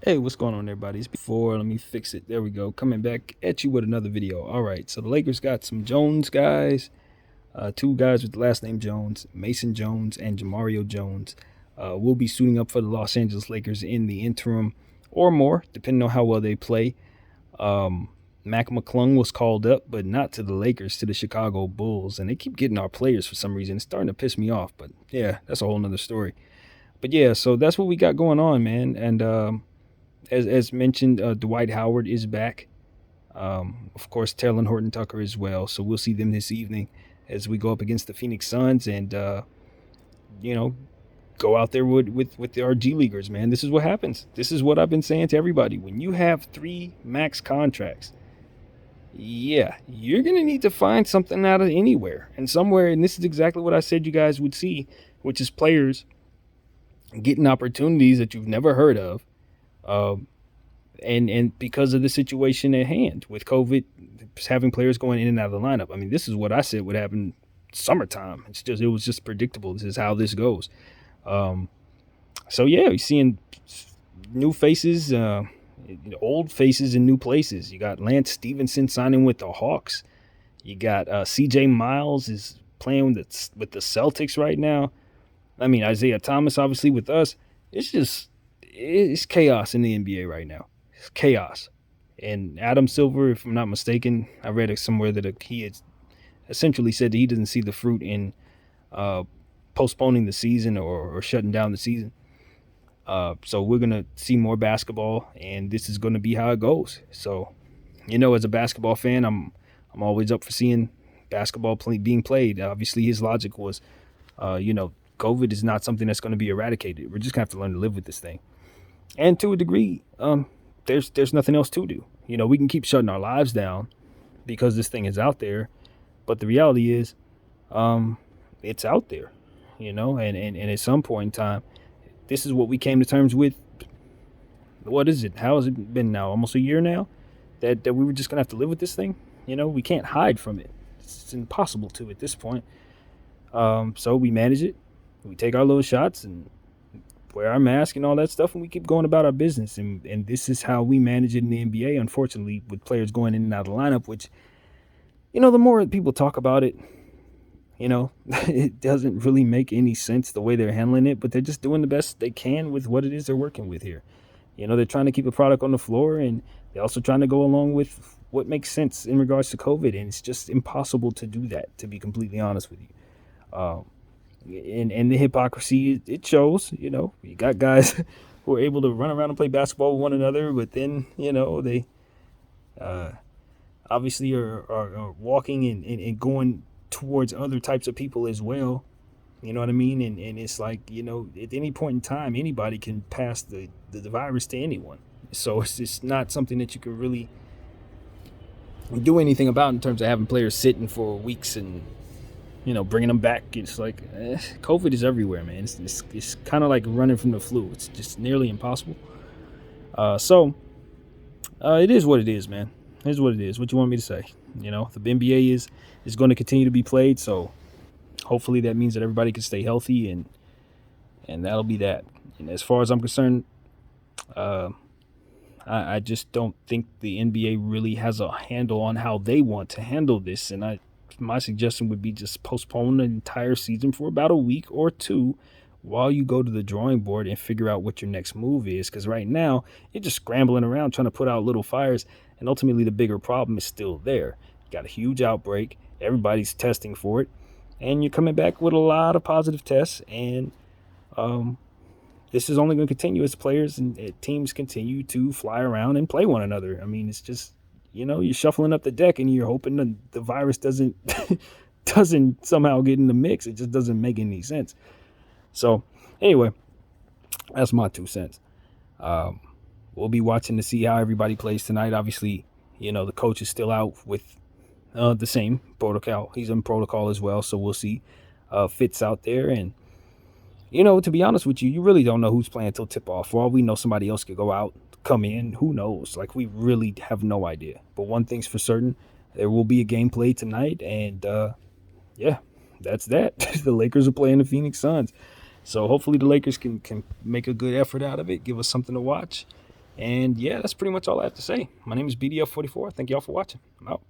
Hey, what's going on, everybody? It's before. Let me fix it. There we go. Coming back at you with another video. All right. So the Lakers got some Jones guys, two guys with the last name Jones, Mason Jones and Jamario Jones. Will be suiting up for the Los Angeles Lakers in the interim or more, depending on how well they play. Mac McClung was called up, but not to the Lakers, to the Chicago Bulls. And they keep getting our players for some reason. It's starting to piss me off. But yeah, that's a whole nother story. But yeah, so that's what we got going on, man. And as mentioned, Dwight Howard is back. Of course, Taylor and Horton Tucker as well. So we'll see them this evening as we go up against the Phoenix Suns and you know go out there with our G leaguers, man. This is what happens. This is what I've been saying to everybody. When you have three max contracts, yeah, you're gonna need to find something out of anywhere and somewhere. And this is exactly what I said you guys would see, which is players getting opportunities that you've never heard of. Um, and because of the situation at hand with COVID, having players going in and out of the lineup. I mean, this is what I said would happen summertime. It was just predictable. This is how this goes. Um, so yeah, you're seeing new faces, old faces in new places. You got Lance Stevenson signing with the Hawks. You got C.J. Miles is playing with the Celtics right now. I mean, Isaiah Thomas obviously with us. It's chaos in the NBA right now. It's chaos. And Adam Silver, if I'm not mistaken, I read it somewhere that he had essentially said that he doesn't see the fruit in uh, postponing the season or shutting down the season. So we're gonna see more basketball, and this is gonna be how it goes. So, as a basketball fan, I'm always up for seeing being played. Obviously, his logic was, COVID is not something that's going to be eradicated. We're just gonna have to learn to live with this thing. And to a degree, there's nothing else to do. We can keep shutting our lives down because this thing is out there, but the reality is, it's out there. And at some point in time, this is what we came to terms with. What is it? How has it been now? Almost a year now that we were just gonna have to live with this thing. We can't hide from it. It's impossible to at this point. So we manage it. We take our little shots and wear our mask and all that stuff, and we keep going about our business. And this is how we manage it in the NBA, unfortunately, with players going in and out of the lineup, which, the more people talk about it, it doesn't really make any sense the way they're handling it, but they're just doing the best they can with what it is they're working with here. They're trying to keep a product on the floor, and they're also trying to go along with what makes sense in regards to COVID, and it's just impossible to do that, to be completely honest with you. And the hypocrisy, it shows. You got guys who are able to run around and play basketball with one another, but then they obviously are walking and going towards other types of people as well. You know what I mean? And it's like, at any point in time, anybody can pass the virus to anyone. So it's just not something that you can really do anything about in terms of having players sitting for weeks and bringing them back. It's like COVID is everywhere, man. It's kind of like running from the flu. It's just nearly impossible. So it is what it is, man. It is what it is. What you want me to say? The NBA is going to continue to be played. So hopefully that means that everybody can stay healthy, and that'll be that. And as far as I'm concerned, I just don't think the NBA really has a handle on how they want to handle this. And my suggestion would be just postpone the entire season for about a week or two while you go to the drawing board and figure out what your next move is. Because right now, you're just scrambling around trying to put out little fires, and ultimately the bigger problem is still there. You got a huge outbreak. Everybody's testing for it, and you're coming back with a lot of positive tests, and this is only going to continue as players and teams continue to fly around and play one another. I mean, it's just, you're shuffling up the deck and you're hoping the virus doesn't somehow get in the mix. It just doesn't make any sense. So anyway, that's my 2 cents. We'll be watching to see how everybody plays tonight. Obviously, the coach is still out with the same protocol. He's in protocol as well. So we'll see. Fitz out there. And, to be honest with you, you really don't know who's playing until tip off. For all we know, somebody else could go out, come in. Who knows? Like, we really have no idea. But one thing's for certain, there will be a game played tonight. And, yeah, that's that. The Lakers are playing the Phoenix Suns. So hopefully the Lakers can make a good effort out of it, give us something to watch. And yeah, that's pretty much all I have to say. My name is BDF44. Thank y'all for watching. I'm out.